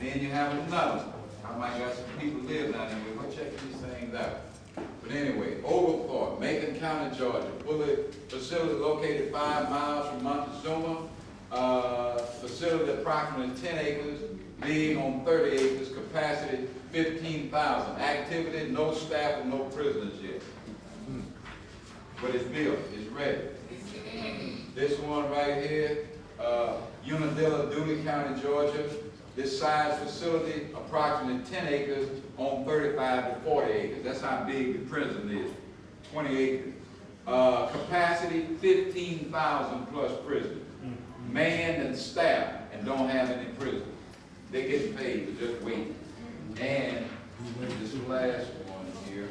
Then you have another one. I might got some people live down there. We'll check these things out. But anyway, Overport, Macon County, Georgia. Facility located 5 miles from Montezuma. Facility approximately 10 acres, being on 30 acres, capacity 15,000. Activity, no staff and no prisoners yet. But it's built, it's ready. This one right here, Unadilla, Dooley County, Georgia. This size facility, approximately 10 acres on 35 to 40 acres. That's how big the prison is, 20 acres. Capacity, 15,000 plus prisoners. Manned and staffed and don't have any prisoners. They get paid for just waiting. And this last one here,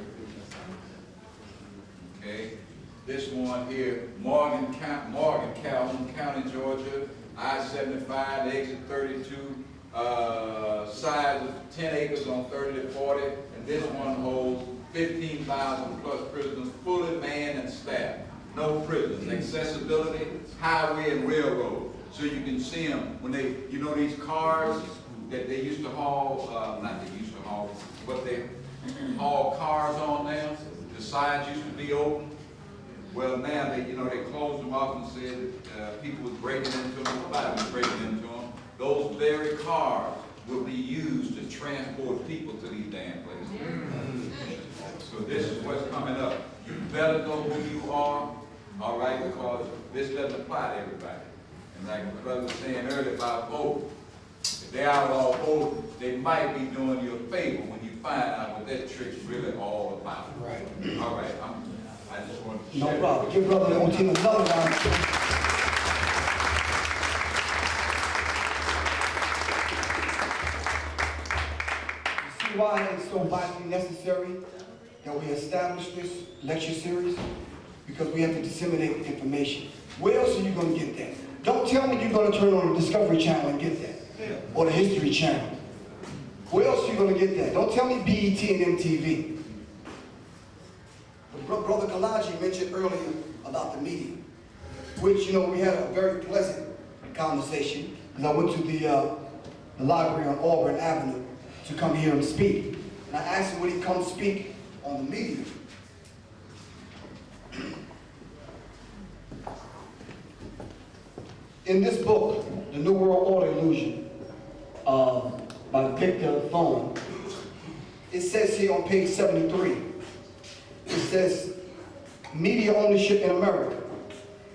okay, this one here, Morgan, Calhoun County, Georgia, I-75, exit 32, size of 10 acres on 30 to 40, and this one holds 15,000 plus prisoners, fully manned and staffed. No prisoners. Accessibility, highway and railroad. So you can see them when they, you know these cars that they used to haul, not they used to haul, but they haul cars on now. The sides used to be open. Well, now they, you know, they closed them off and said people was breaking into them. Nobody was breaking into them. Those very cars will be used to transport people to these damn places. So this is what's coming up. You better know who you are, all right, because this doesn't apply to everybody. And like my brother was saying earlier about voting, if they outlaw voting, they might be doing you a favor when you find out what that trick's really all about. Right. All right, I just want to No share problem. Give Brother Otim another round. You see why it's so vitally necessary that we establish this lecture series? Because we have to disseminate the information. Where else are you going to get that? Don't tell me you're going to turn on the Discovery Channel and get that, or the History Channel. Where else are you going to get that? Don't tell me BET and MTV. But Brother Kalaji mentioned earlier about the media, which, you know, we had a very pleasant conversation, because I went to the library on Auburn Avenue to come here and speak. And I asked him would he come speak on the media. In this book, The New World Order Illusion, by Victor Thorne, it says here on page 73, it says, media ownership in America.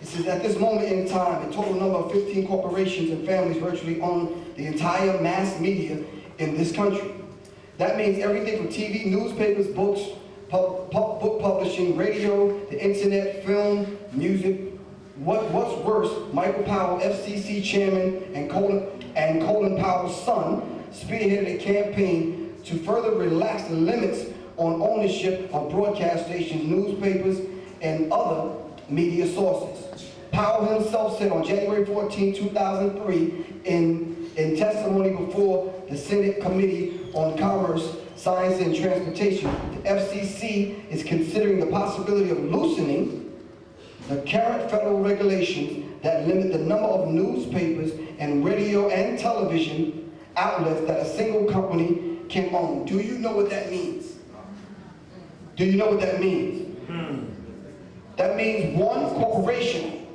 It says, at this moment in time, a total number of 15 corporations and families virtually own the entire mass media in this country. That means everything from TV, newspapers, books, book publishing, radio, the internet, film, music. What's worse, Michael Powell, FCC chairman, and Colin Powell's son spearheaded a campaign to further relax the limits on ownership of broadcast stations, newspapers, and other media sources. Powell himself said on January 14, 2003, in testimony before the Senate Committee on Commerce, Science, and Transportation, the FCC is considering the possibility of loosening the current federal regulations that limit the number of newspapers and radio and television outlets that a single company can own. Do you know what that means? Do you know what that means? That means one corporation,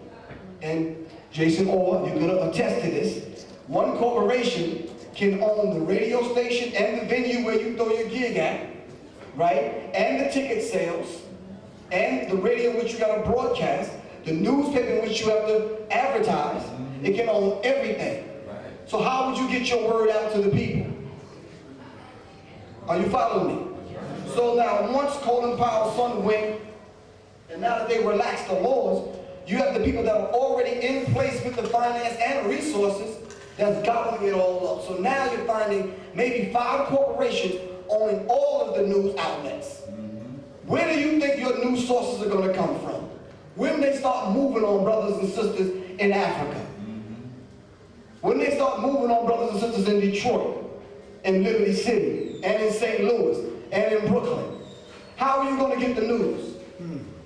and Jason Orr, you're going to attest to this, one corporation can own the radio station and the venue where you throw your gig at, right? And the ticket sales, and the radio in which you got to broadcast, the newspaper in which you have to advertise. It can own everything. So how would you get your word out to the people? Are you following me? So now, once Colin Powell's son went, and now that they relaxed the laws, you have the people that are already in place with the finance and resources that's gobbling it all up. So now you're finding maybe 5 corporations owning all of the news outlets. Where do you think your news sources are going to come from? When they start moving on brothers and sisters in Africa? When they start moving on brothers and sisters in Detroit, in Liberty City, and in St. Louis, and in Brooklyn? How are you going to get the news?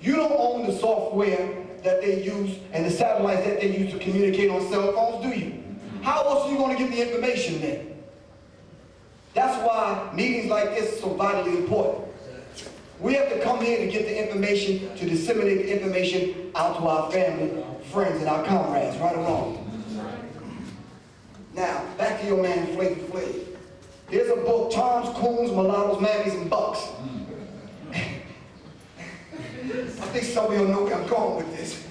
You don't own the software that they use and the satellites that they use to communicate on cell phones, do you? How else are you going to get the information then? why meetings like this are so vitally important. We have to come here to get the information, to disseminate the information out to our family, friends, and our comrades, right or wrong. Now, back to your man, Flav. There's a book, Toms, Coons, Mulattoes, Mammies, and Bucks. I think some of you know where I'm going with this.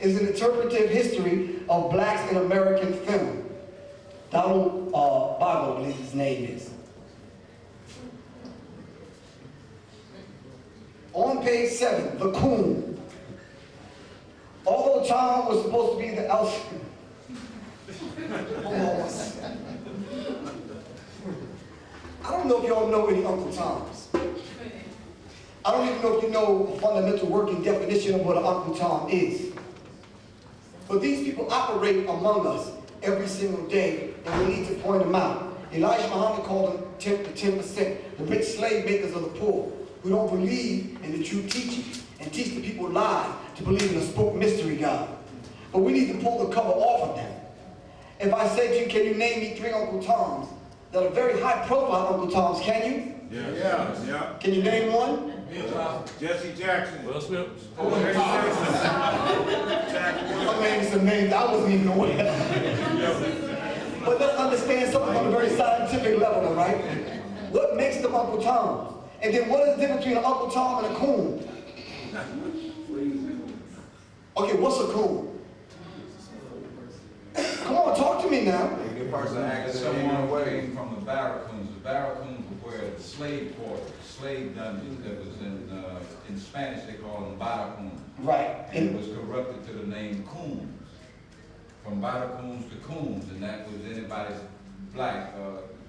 It's an interpretive history of blacks in American film. Donald Bible, I believe his name is. On page 7, the coon. Although Tom was supposed to be the elf. Hold on one second. I don't know if y'all know any Uncle Toms. I don't even know if you know a fundamental working definition of what an Uncle Tom is. But these people operate among us every single day, and we need to point them out. Elijah Muhammad called them the 10%, the rich slave makers of the poor, who don't believe in the true teaching and teach the people lies to believe in a spoke mystery God. But we need to pull the cover off of them. If I said to you, can you name me 3 Uncle Toms that are very high profile Uncle Toms, can you? Yeah. Can you name one? Jesse Jackson. Will Smith. I named some names I wasn't even aware. But let's understand something on a very scientific level, all right? What makes them Uncle Toms? And then what is the difference between an Uncle Tom and a coon? Okay, what's a coon? Come on, talk to me now. The person acted someone away from the barracoons. The barracoons were the slave quarters, slave dungeons that was in Spanish they call them barracoons. Right. And it was corrupted to the name coons. From barracoons to coons, and that was anybody black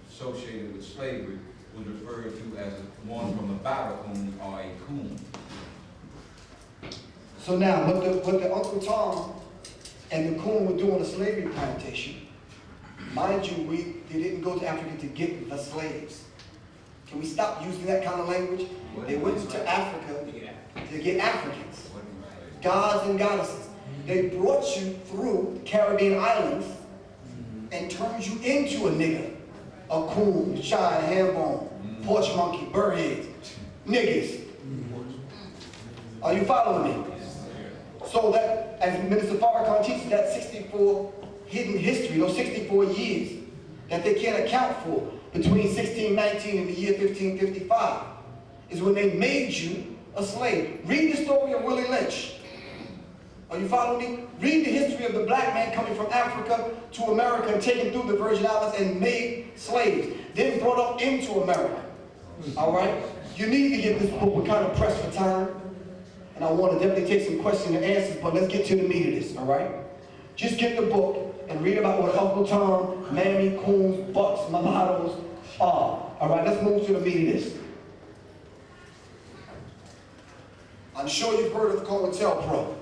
associated with slavery was referred to as one from a barracoon or a coon. So now, what the Uncle Tom and the coon were doing a slavery plantation, mind you, they didn't go to Africa to get the slaves. Can we stop using that kind of language? They went to Africa to get Africans, gods and goddesses. They brought you through the Caribbean islands and turned you into a nigger, a coon, shine, ham bone, porch monkey, bird heads, niggas. Are you following me? So that, as Minister Farrakhan teaches, that 64 hidden history, those 64 years that they can't account for between 1619 and the year 1555 is when they made you a slave. Read the story of Willie Lynch. Are you following me? Read the history of the black man coming from Africa to America and taken through the Virgin Islands and made slaves, then brought up into America. All right? You need to get this book. We're kind of pressed for time. And I want to definitely take some questions and answers, but let's get to the meat of this, all right? Just get the book and read about what Uncle Tom, Mammy, Coons, Bucks, Mulattoes are. All right, let's move to the meat of this. I'm sure you've heard of COINTELPRO,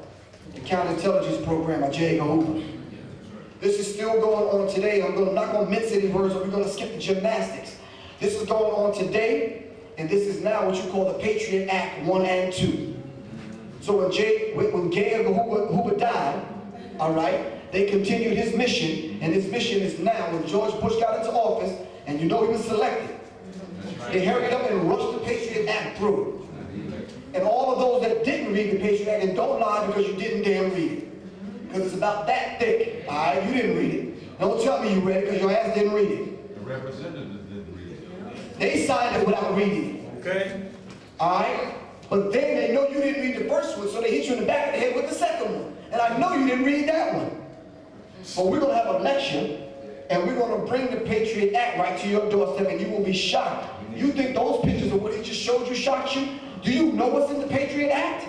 the counterintelligence program by J. Edgar Hoover. This is still going on today. I'm not going to mince any words, but we're going to skip the gymnastics. This is going on today, and this is now what you call the Patriot Act 1 and 2. So when J. Edgar Hoover died, all right, they continued his mission, and his mission is now, when George Bush got into office, and you know he was selected, they hurried up and rushed the Patriot Act through. And all of those that didn't read the Patriot Act, and don't lie because you didn't damn read it, because it's about that thick, all right, you didn't read it. Don't tell me you read it because your ass didn't read it. The representatives didn't read it. They signed it without reading it. Okay. All right? But then they know you didn't read the first one, so they hit you in the back of the head with the second one. And I know you didn't read that one. But we're going to have a lecture, and we're going to bring the Patriot Act right to your doorstep, and you will be shocked. You think those pictures of what he just showed you shocked you? Do you know what's in the Patriot Act?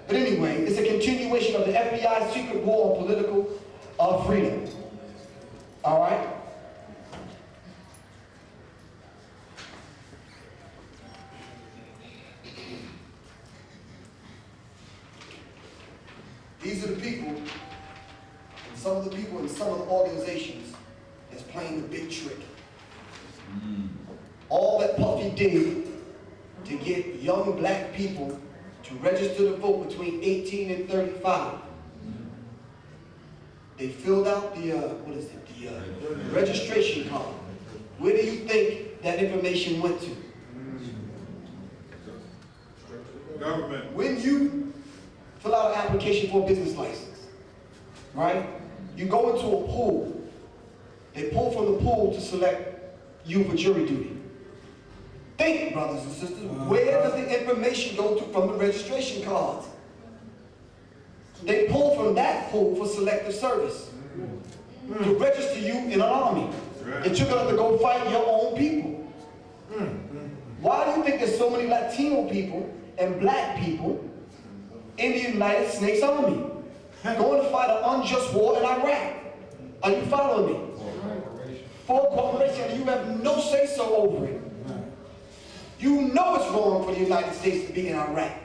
But anyway, it's a continuation of the FBI's secret war on political freedom. All right? These are the people, and some of the people in some of the organizations that's playing the big trick. All that Puffy did to get young black people to register to vote between 18 and 35. They filled out the, the registration card Where do you think that information went to? Government. When you fill out an application for a business license, right? You go into a pool. They pull from the pool to select you for jury duty. Think, brothers and sisters, where does the information go to from the registration cards? They pull from that pool for selective service. To register you in an army. That you're going to go fight your own people. Why do you think there's so many Latino people and black people in the United States Army going to fight an unjust war in Iraq? Are you following me? For a corporation, and you have no say-so over it. You know it's wrong for the United States to be in Iraq.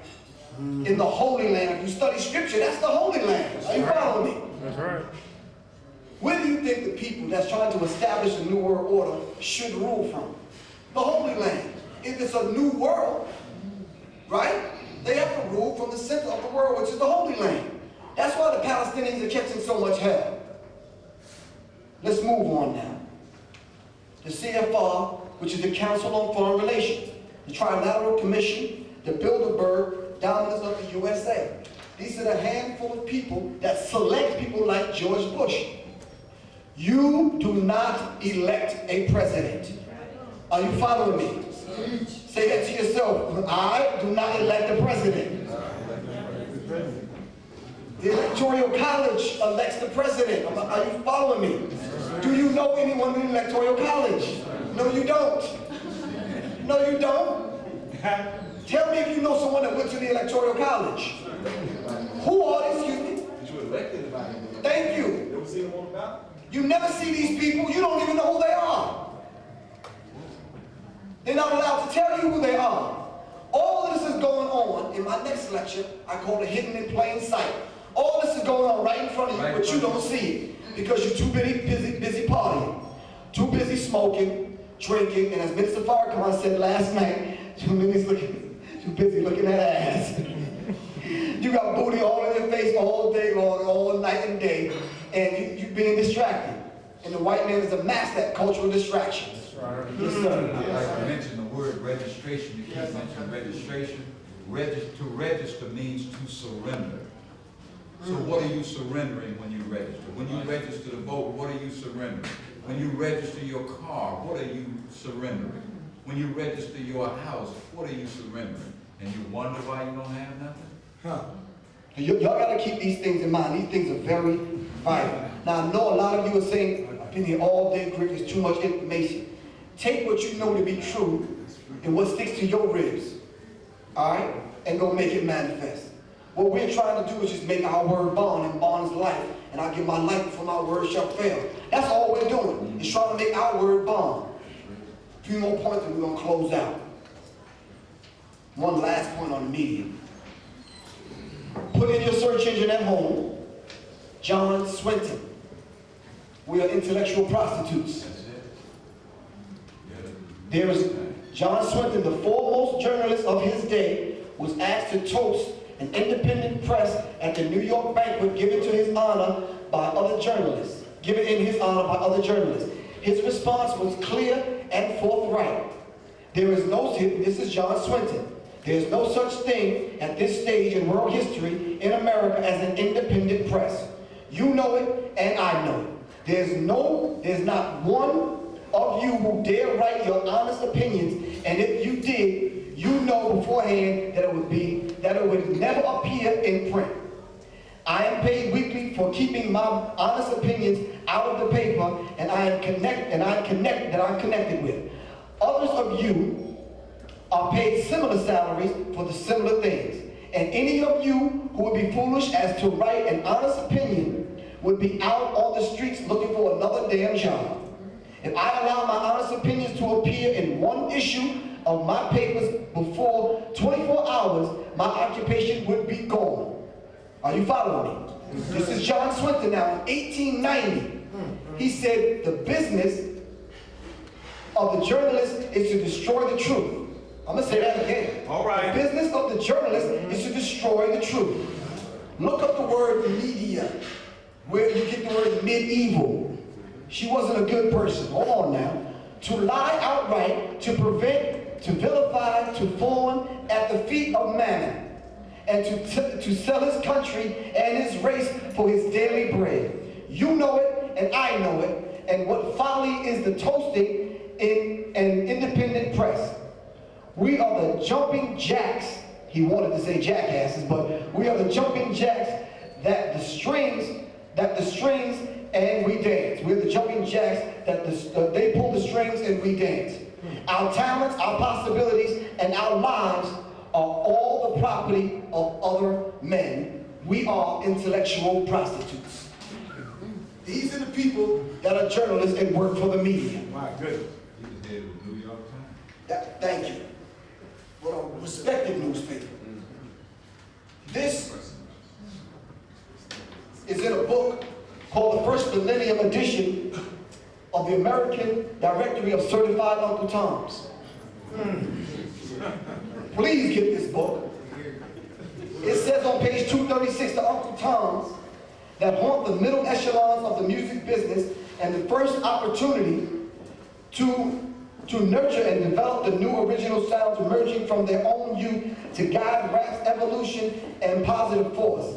In the Holy Land. If you study Scripture, that's the Holy Land. Are you following me? That's right. Where do you think the people that's trying to establish a new world order should rule from? The Holy Land. If it's a new world, right? They have to rule from the center of the world, which is the Holy Land. That's why the Palestinians are catching so much hell. Let's move on now. The CFR, which is the Council on Foreign Relations, the Trilateral Commission, the Bilderberg Dominance of the USA. These are the handful of people that select people like George Bush. You do not elect a president. Are you following me? Say that to yourself. I do not elect a president. The Electoral College elects the president. Are you following me? Do you know anyone in the Electoral College? No, you don't. No, you don't. Tell me if you know someone that went to the Electoral College. Who are they? Excuse me? Did you elected by him? Thank you. Ever seen him on the ballot? You never see these people. You don't even know who they are. They're not allowed to tell you who they are. All of this is going on in my next lecture. I call it Hidden in Plain Sight. All this is going on right in front of you, but you don't see it because you're too busy partying, too busy smoking, drinking, and as Minister Farrakhan said last night, too busy looking at ass. You got booty all in your face all day long, all night and day, and you being distracted. And the white man is a master at cultural distractions. Yes, sir. I'd like to mention the word registration. You keep mentioning registration. To register means to surrender. So what are you surrendering when you register? When you register to vote, what are you surrendering? When you register your car, what are you surrendering? When you register your house, what are you surrendering? And you wonder why you don't have nothing? Y'all got to keep these things in mind. These things are very vital. Now, I know a lot of you are saying, I've been here all day, Griff, there's too much information. Take what you know to be true and what sticks to your ribs, all right, and go make it manifest. What we're trying to do is just make our word bond, and bond is life. And I give my life before my word shall fail. That's all we're doing, is trying to make our word bond. A few more points and we're going to close out. One last point on the media. Put in your search engine at home, John Swinton. We are intellectual prostitutes. There is John Swinton, the foremost journalist of his day, was asked to toast an independent press at the New York banquet given to his honor by other journalists. Given in his honor by other journalists. His response was clear and forthright. There is no, this is John Swinton. There is no such thing at this stage in world history in America as an independent press. You know it, and I know it. There's not one of you who dare write your honest opinions, and if you did, you know beforehand that it would never appear in print. I am paid weekly for keeping my honest opinions out of the paper, and I'm connected with. Others of you are paid similar salaries for the similar things. And any of you who would be foolish as to write an honest opinion would be out on the streets looking for another damn job. If I allow my honest opinions to appear in one issue of my papers before 24 hours, my occupation would be gone. Are you following me? This is John Swinton now in 1890. He said the business of the journalist is to destroy the truth. I'm going to say that again. All right. The business of the journalist is to destroy the truth. Look up the word media, where you get the word medieval. She wasn't a good person. Hold on now. to lie outright, to prevent, to vilify, to fawn at the feet of mammon, and to sell his country and his race for his daily bread. You know it, and I know it, and what folly is the toasting in an independent press. We are the jumping jacks, he wanted to say jackasses, but we are the jumping jacks that the strings and we dance. We're the jumping jacks that they pull the strings and we dance. Our talents, our possibilities, and our lives are all the property of other men. We are intellectual prostitutes. These are the people that are journalists and work for the media. My goodness. He was head of the New York Times. Thank you. What a respected newspaper. This is in a book called the First Millennium Edition of the American Directory of Certified Uncle Toms. Please get this book. It says on page 236, the Uncle Toms that haunt the middle echelons of the music business and the first opportunity to nurture and develop the new original sounds emerging from their own youth to guide rap's evolution and positive force.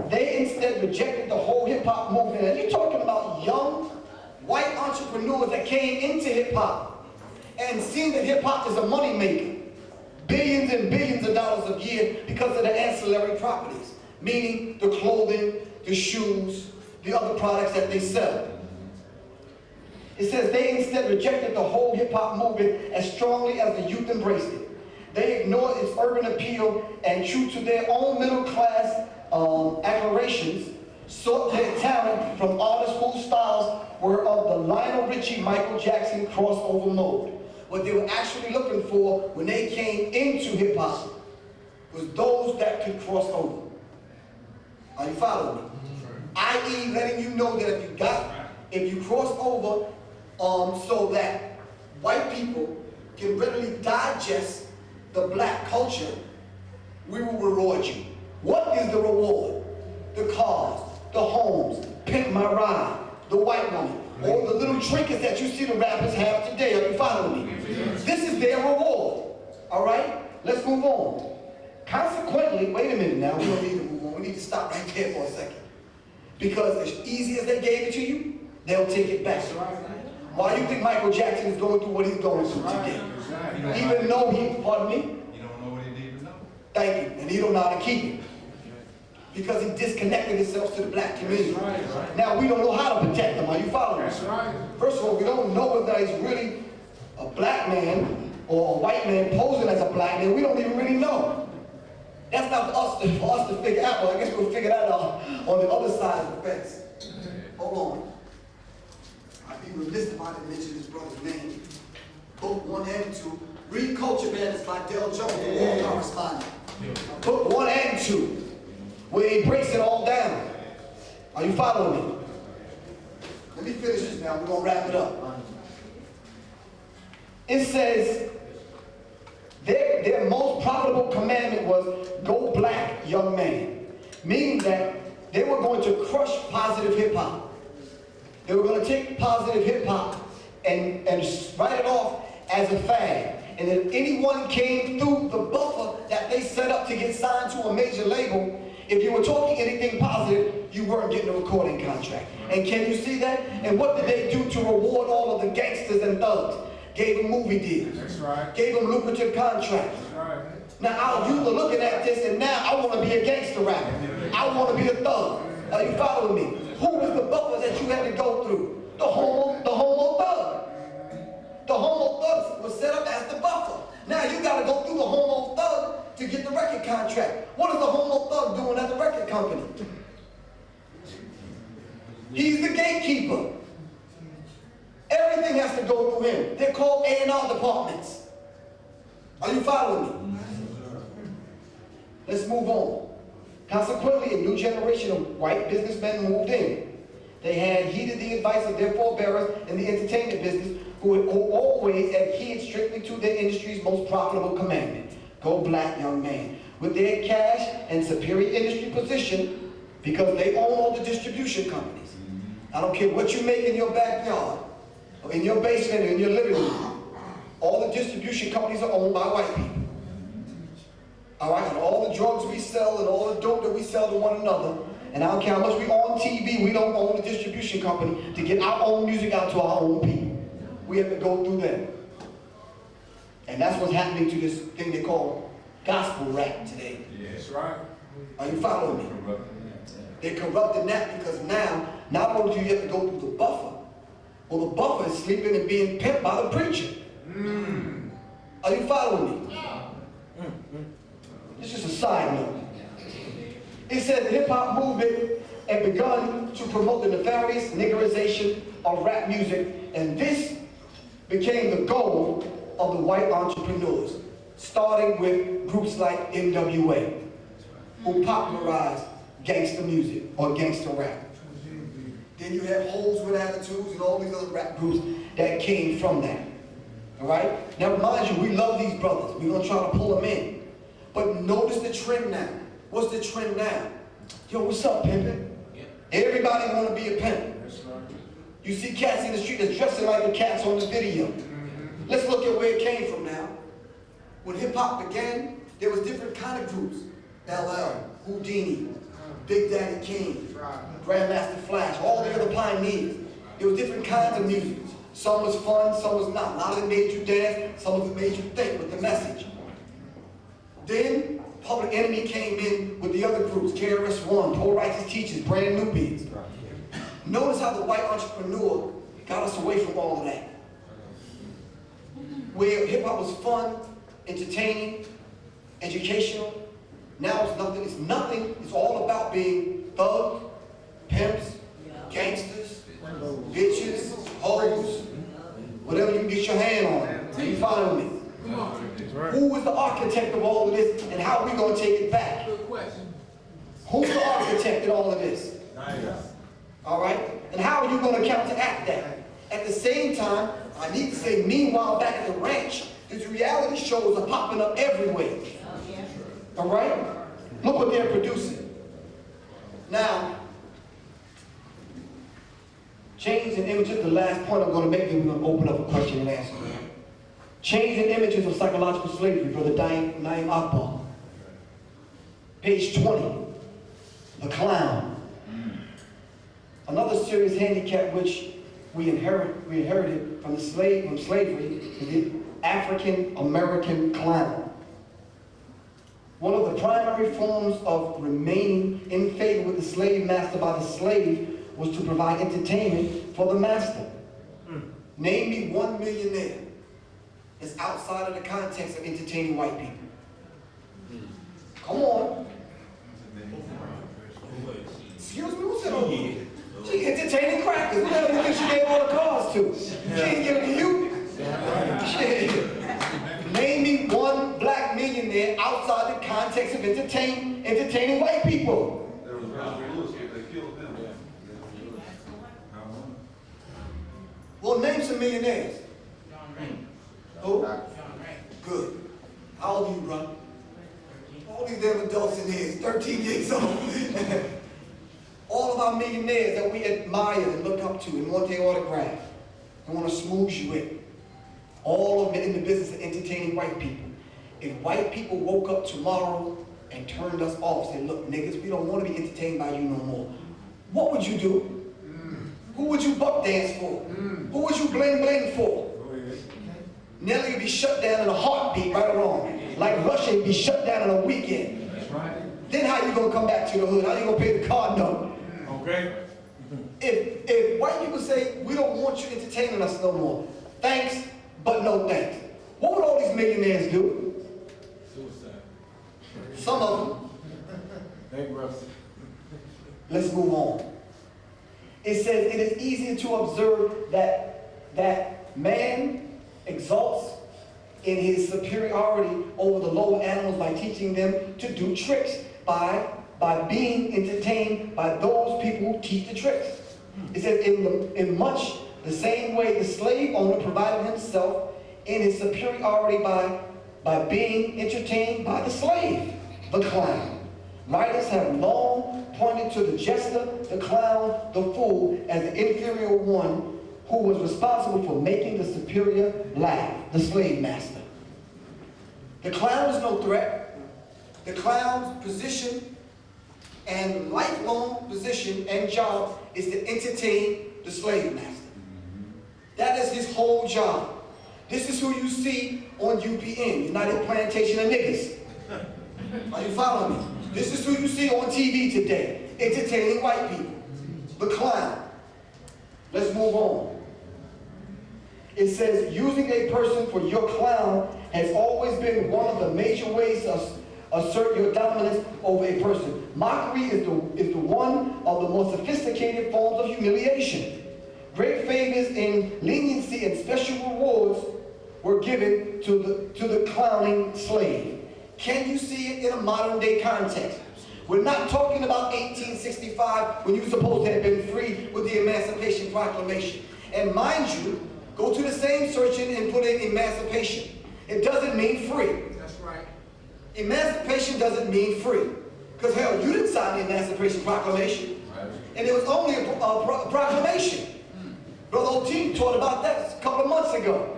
They instead rejected the whole hip-hop movement. And you're talking about young, white entrepreneurs that came into hip-hop and seen that hip-hop is a moneymaker. Billions and billions of dollars a year because of the ancillary properties, meaning the clothing, the shoes, the other products that they sell. It says they instead rejected the whole hip-hop movement as strongly as the youth embraced it. They ignored its urban appeal and, true to their own middle-class aspirations, sought their talent from artists whose styles were of the Lionel Richie, Michael Jackson crossover mode. What they were actually looking for when they came into hip-hop was those that could cross over. Are you following me? I.e. letting you know that if you cross over so that white people can readily digest the black culture, we will reward you. What is the reward? The cars, the homes, pimp my ride, the white woman, all the little trinkets that you see the rappers have today. Are you following me? This is their reward. All right? Let's move on. Consequently, wait a minute now, we don't need to move on. We need to stop right there for a second. Because as easy as they gave it to you, they'll take it back. Why do you think Michael Jackson is going through what he's going through today? Even though he, pardon me? You don't know what he did to know. Thank you. And he don't know how to keep it. Because he disconnected himself to the black community. Now we don't know how to protect him. Are you following me? First of all, we don't know whether he's really a black man or a white man posing as a black man. We don't even really know. That's not for us to figure out. Well, I guess we'll figure that out on the other side of the fence. Hold on. I'd be remiss if I didn't mention this brother's name. Book 1 and 2. Read Culture Madness by Del Jones, the war correspondent. Book 1 and 2, where he breaks it all down. Are you following me? Let me finish this now. We're going to wrap it up. It says, their most profitable commandment was, go black, young man. Meaning that they were going to crush positive hip-hop. They were going to take positive hip-hop and write it off as a fad. And if anyone came through the buffer that they set up to get signed to a major label, if you were talking anything positive, you weren't getting a recording contract. And can you see that? And what did they do to reward all of the gangsters and thugs? Gave them movie deals. That's right. Gave them lucrative contracts. That's right. Now our youth are looking at this and now I want to be a gangster rapper. I want to be a thug. Are you following me? Who was the buffer that you had to go through? The homo thug. The homo thug was set up as the buffer. Now you got to go through the homo thug to get the record contract. What is the homo thug doing at the record company? He's the gatekeeper. Everything has to go through him. They're called A&R departments. Are you following me? Let's move on. Consequently, a new generation of white businessmen moved in. They had heeded the advice of their forebearers in the entertainment business, who had always adhered strictly to their industry's most profitable commandment: go black, young man. With their cash and superior industry position, because they own all the distribution companies. I don't care what you make in your backyard. or in your basement or in your living room, all the distribution companies are owned by white people. All right, and all the drugs we sell and all the dope that we sell to one another, and I don't care how much we on TV, we don't own the distribution company to get our own music out to our own people. We have to go through them. And that's what's happening to this thing they call gospel rap today. That's right. Are you following me? They corrupted that because now, not only do you have to go through the buffer, well, the buffer is sleeping and being pimped by the preacher. Are you following me? This is a side note. It says the hip-hop movement had begun to promote the nefarious niggerization of rap music, and this became the goal of the white entrepreneurs, starting with groups like NWA, who popularized gangster music or gangster rap. Then you have Hoes with Attitudes and all these other rap groups that came from that. All right? Now, mind you, we love these brothers. We're going to try to pull them in. But notice the trend now. What's the trend now? Yo, what's up, pimpin'? Everybody want to be a pimp. You see cats in the street that's dressing like the cats on the video. Let's look at where it came from now. When hip-hop began, there was different kind of groups. LL, Houdini, Big Daddy King, Grandmaster Flash, all the other pioneers. There was different kinds of music. Some was fun, some was not. A lot of it made you dance, some of it made you think with the message. Then Public Enemy came in with the other groups, KRS One, Poor Righteous Teachers, Brand New Beats. Notice how the white entrepreneur got us away from all of that. Where hip-hop was fun, entertaining, educational, now it's nothing, it's all about being thugs, pimps, gangsters, bitches, hoes, whatever you can get your hand on. Are you following me? Who is the architect of all of this, and how are we going to take it back? Good question. Who's the architect in all of this? All right? And how are you going to counteract that? At the same time, I need to say, meanwhile, back at the ranch, these reality shows are popping up everywhere. All right? Look what they're producing. Now, chains and images, the last point I'm going to make, then we're going to open up a question and answer. Chains and images of psychological slavery, Brother Naim Akbar. Page 20, the clown. Another serious handicap which we inherited from slavery is the African American clown. One of the primary forms of remaining in favor with the slave master by the slave was to provide entertainment for the master. Name me one millionaire that's outside of the context of entertaining white people. Come on. Excuse me, what's that over here? She entertaining crackers. What the hell do you think she gave all the cars to? She ain't giving to you. Shit. Name me one black millionaire outside the context of entertaining white people. Well, name some millionaires. Who? Good. How old are you, bro? All these damn adults in here is 13 years old. All of our millionaires that we admire and look up to and want their autograph and want to smooth you in. All of them in the business of entertaining white people. If white people woke up tomorrow and turned us off, said, look, niggas, we don't want to be entertained by you no more, what would you do? Who would you buck dance for? Who would you bling bling for? Nelly would be shut down in a heartbeat, right or wrong. Like Russia would be shut down in a weekend. That's right. Then how you gonna come back to the hood? How you gonna pay the car note? Okay. If white people say, we don't want you entertaining us no more, thanks, but no thanks, what would all these millionaires do? Suicide. Some of them. Bankruptcy. Let's move on. It says, it is easier to observe that man exalts in his superiority over the lower animals by teaching them to do tricks, by being entertained by those people who teach the tricks. It says, in much the same way the slave owner provided himself in his superiority by being entertained by the slave, the clown. Writers have long pointed to the jester, the clown, the fool as the inferior one who was responsible for making the superior laugh, the slave master. The clown is no threat. The clown's position and lifelong position and job is to entertain the slave master. That is his whole job. This is who you see on UPN, United Plantation of Niggas. Are you following me? This is who you see on TV today, entertaining white people. The clown. Let's move on. It says, using a person for your clown has always been one of the major ways to assert your dominance over a person. Mockery is the one of the most sophisticated forms of humiliation. Great favors and leniency and special rewards were given to the clowning slave. Can you see it in a modern day context? We're not talking about 1865 when you were supposed to have been free with the Emancipation Proclamation. And mind you, go to the same search engine and put in emancipation. It doesn't mean free. That's right. Emancipation doesn't mean free. Because hell, you didn't sign the Emancipation Proclamation. And it was only a proclamation. Brother Otim taught about that a couple of months ago.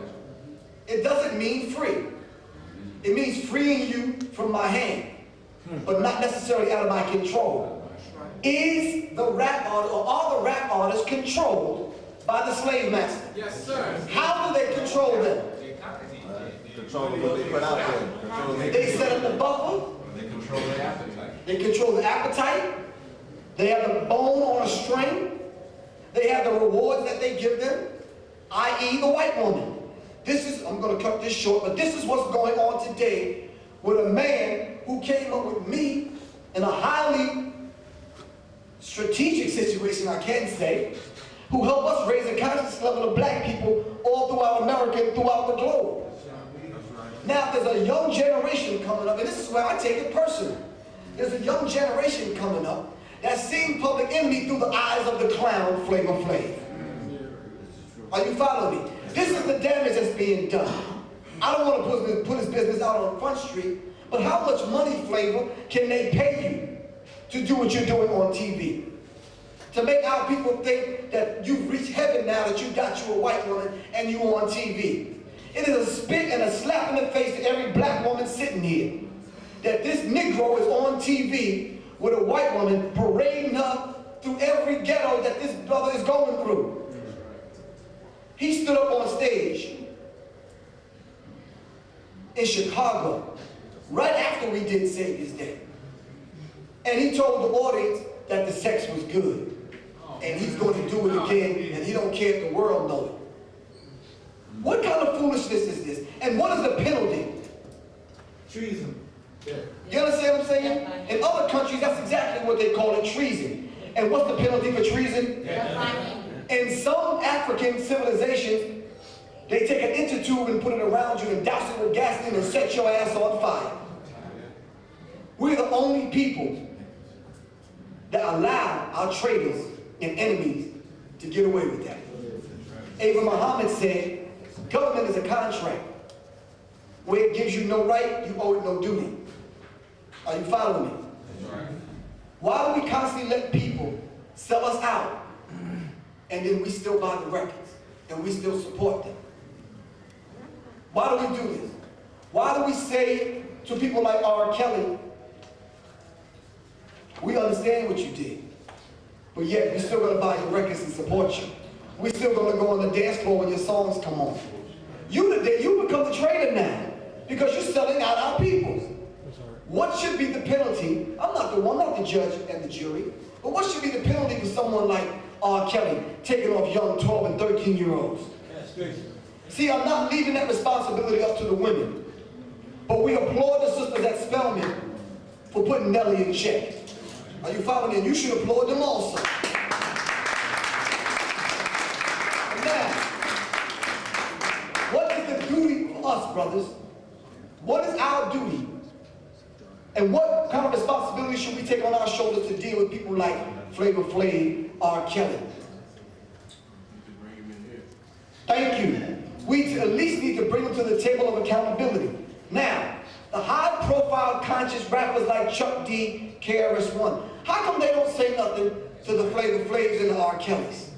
It doesn't mean free. It means freeing you from my hand, but not necessarily out of my control. Is the rap artist, or are the rap artists controlled by the slave master? Yes, sir. How do they control them? Control what they put out there. They set up the buffer. They control the appetite. They control the appetite. They have the bone on a string. They have the rewards that they give them, i.e. the white woman. This is, I'm going to cut this short, but this is what's going on today with a man who came up with me in a highly strategic situation, I can say, who helped us raise the conscious level of black people all throughout America and throughout the globe. Now, there's a young generation coming up, and this is where I take it personal. There's a young generation coming up that's seeing Public Enemy through the eyes of the clown Flavor Flav. Are you following me? This is the damage that's being done. I don't want to put his business out on Front Street, but how much money, Flavor, can they pay you to do what you're doing on TV? To make our people think that you've reached heaven now that you got you a white woman and you on TV. It is a spit and a slap in the face to every black woman sitting here. That this Negro is on TV with a white woman parading her through every ghetto that this brother is going through. He stood up on stage in Chicago right after we did Savior's Day. And he told the audience that the sex was good. And he's going to do it again, and he don't care if the world knows it. What kind of foolishness is this? And what is the penalty? Treason. Yeah. You understand what I'm saying? In other countries, that's exactly what they call it, treason. And what's the penalty for treason? In some African civilizations, they take an inner tube and put it around you and douse it with gasoline and set your ass on fire. We're the only people that allow our traitors and enemies to get away with that. Abraham Muhammad said, government is a contract. Where it gives you no right, you owe it no duty. Are you following me? Why do we constantly let people sell us out and then we still buy the records and we still support them? Why do we do this? Why do we say to people like R. Kelly, we understand what you did, but yet we're still going to buy your records and support you. We're still going to go on the dance floor when your songs come on. You become the traitor now because you're selling out our people. What should be the penalty? I'm not the one, not the judge and the jury, but what should be the penalty for someone like R. Kelly taking off young 12 and 13-year-olds? See, I'm not leaving that responsibility up to the women, but we applaud the sisters at Spelman for putting Nelly in check. Are you following? And you should applaud them also. And now, what is the duty for us, brothers? What is our duty? And what kind of responsibility should we take on our shoulders to deal with people like Flavor Flav, R. Kelly? Thank you. We at least need to bring them to the table of accountability. Now, the high-profile conscious rappers like Chuck D, KRS One, how come they don't say nothing to the Flavor Flavs and the R. Kellys?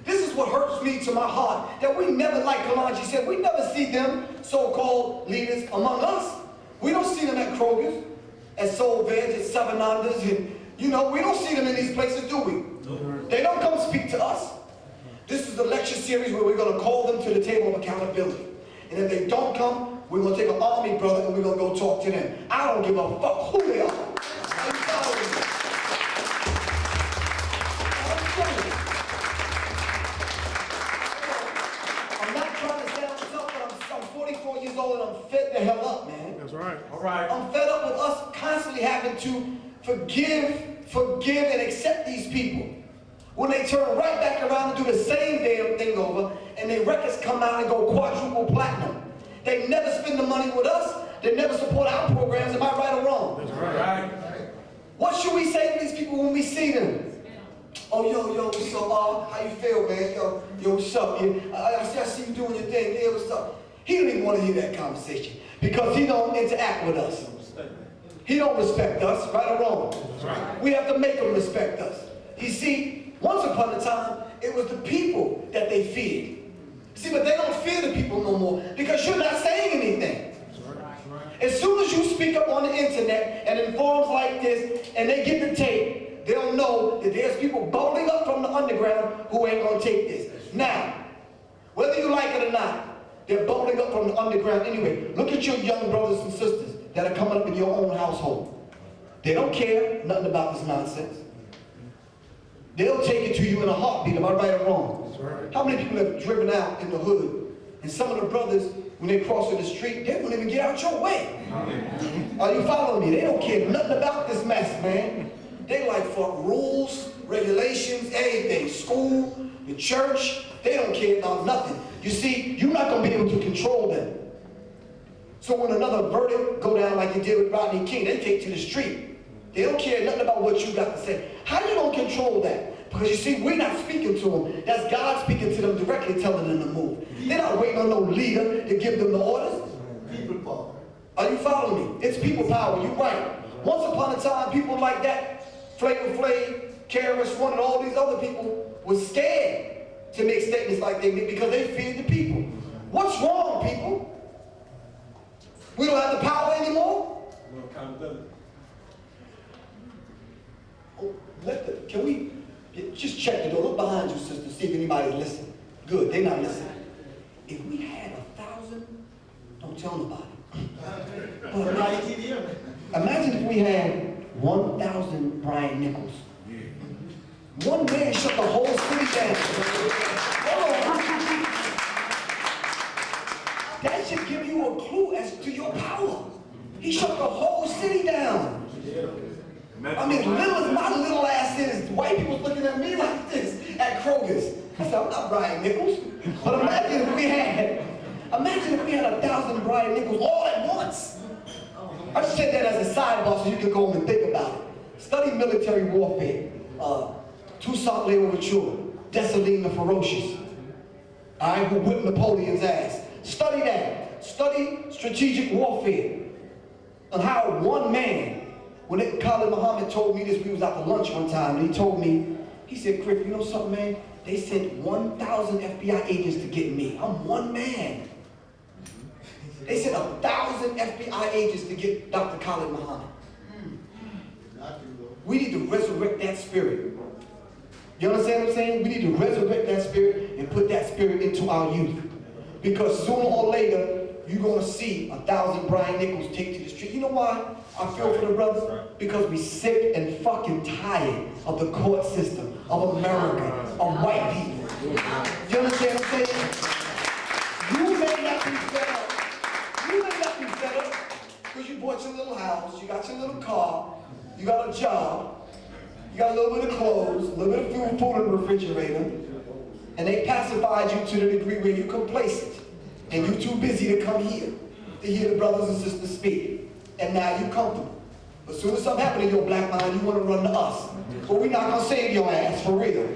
This is is what hurts me to my heart, that we never, like Kalanji said, we never see them, so-called leaders, among us. We don't see them at Kroger's, at Soul Veg, at Seven Anders, and, you know, we don't see them in these places, do we? No. They don't come speak to us. This is the lecture series where we're going to call them to the table of accountability. And if they don't come, we're going to take an army, brother, and we're going to go talk to them. I don't give a fuck who they are. I'm not trying to sound tough, but I'm 44 years old and I'm fed the hell up, man. That's right. All right. I'm fed up with us constantly having to forgive and accept these people. When they turn right back around and do the same damn thing over, and their records come out and go quadruple platinum. They never spend the money with us. They never support our programs. Am I right or wrong? That's right. What should we say to these people when we see them? Oh, yo, what's up? How you feel, man? Yo, what's up? I see you doing your thing. Yeah, what's up? He don't even want to hear that conversation because he don't interact with us. He don't respect us, right or wrong? Right. We have to make him respect us. You see, once upon a time, it was the people that they feared. See, but they don't fear the people no more because you're not saying anything. As soon as you speak up on the internet and in forums like this, and they get the tape, they'll know that there's people bubbling up from the underground who ain't gonna take this. Now, whether you like it or not, they're bubbling up from the underground anyway. Look at your young brothers and sisters that are coming up in your own household. They don't care nothing about this nonsense. They'll take it to you in a heartbeat, am I right or wrong? That's right. How many people have driven out in the hood, and some of the brothers, when they cross the street, they won't even get out your way. Are you following me? They don't care nothing about this mess, man. They like fuck rules, regulations, everything. School, the church, they don't care about nothing. You see, you're not going to be able to control them. So when another verdict go down like it did with Rodney King, they take to the street. They don't care nothing about what you got to say. How you don't control that? Because you see, we're not speaking to them. That's God speaking to them directly, telling them to move. They're not waiting on no leader to give them the orders. People power. Are you following me? It's people power, you're right. Once upon a time, people like that, Flav, KRS One, and all these other people were scared to make statements like they did because they feared the people. What's wrong, people? We don't have the power anymore? No accountability. Oh, can we just check the door? Look behind you, sister, see if anybody's listening. Good, they're not listening. If we had 1,000, don't tell nobody. Imagine if we had 1,000 Brian Nichols. One man shut the whole city down. That should give you a clue as to your power. He shut the whole city down. I mean, little as my little ass is, white people looking at me like this at Kroger's. I said, I'm not Brian Nichols. But imagine if we had 1,000 Brian Nichols all at once. I just said that as a sidebar so you can go home and think about it. Study military warfare. Toussaint Louverture, Dessalines the Ferocious. All right, who whipped Napoleon's ass. Study that. Study strategic warfare. And how one man, when Khalid Muhammad told me this, we was out to lunch one time, and he told me, he said, Griff, you know something, man? They sent 1,000 FBI agents to get me. I'm one man. They sent 1,000 FBI agents to get Dr. Khalid Muhammad. We need to resurrect that spirit. You understand what I'm saying? We need to resurrect that spirit and put that spirit into our youth. Because sooner or later, you're going to see 1,000 Brian Nichols take to the street. You know why I feel for the brothers? Because we're sick and fucking tired of the court system, of America, of white people. You understand what I'm saying? You may not be fed up. You may not be fed up because you bought your little house, you got your little car, you got a job, you got a little bit of clothes, a little bit of food in the refrigerator, and they pacified you to the degree where you're complacent, and you're too busy to come here to hear the brothers and sisters speak, and now you're comfortable. But as soon as something happens in your black mind, you want to run to us. But we're not going to save your ass, for real.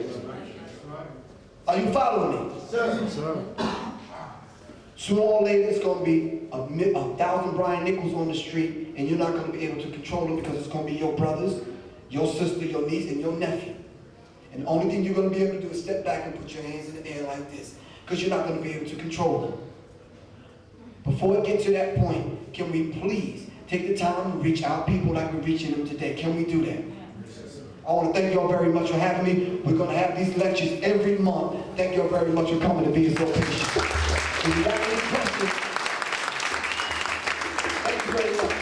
Are you following me? Sir. Sooner or later, it's going to be 1,000 Brian Nichols on the street, and you're not going to be able to control them because it's going to be your brothers, your sister, your niece, and your nephew. And the only thing you're going to be able to do is step back and put your hands in the air like this, because you're not going to be able to control them. Before it gets to that point, can we please take the time to reach our people like we're reaching them today? Can we do that? I want to thank y'all very much for having me. We're going to have these lectures every month. Thank y'all very much for coming to be so patient. If you got any questions, thank you very much.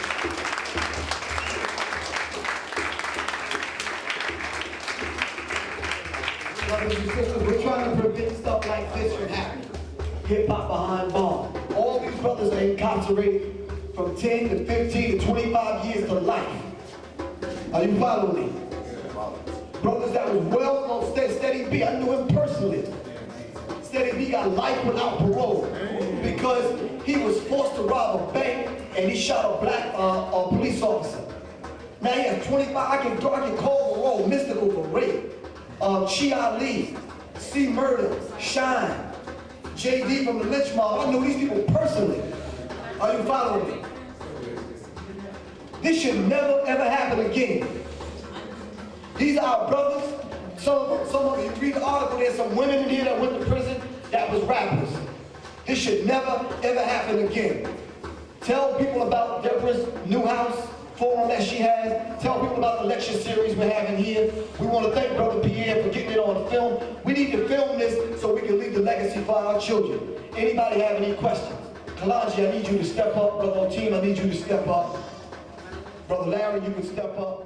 Brothers and sisters, we're trying to prevent stuff like this from happening. Hip-hop behind bars. All these brothers are incarcerated from 10 to 15 to 25 years to life. Are you following me? Brothers that was well known, Steady B, I knew him personally. Steady B got life without parole because he was forced to rob a bank and he shot a black police officer. Now he has 25, I can call the roll, Mystical for rape. Chi Ali, C Murder, Shine, JD from the Lynch Mob. I know these people personally. Are you following me? This should never ever happen again. These are our brothers. Some of you read the article, there's some women in here that went to prison that was rappers. This should never ever happen again. Tell people about Deborah's new house forum that she has. Tell people about the lecture series we're having here. We want to thank Brother Pierre for getting it on film. We need to film this so we can leave the legacy for our children. Anybody have any questions? Kalanji, I need you to step up. Brother Otim, I need you to step up. Brother Larry, you can step up.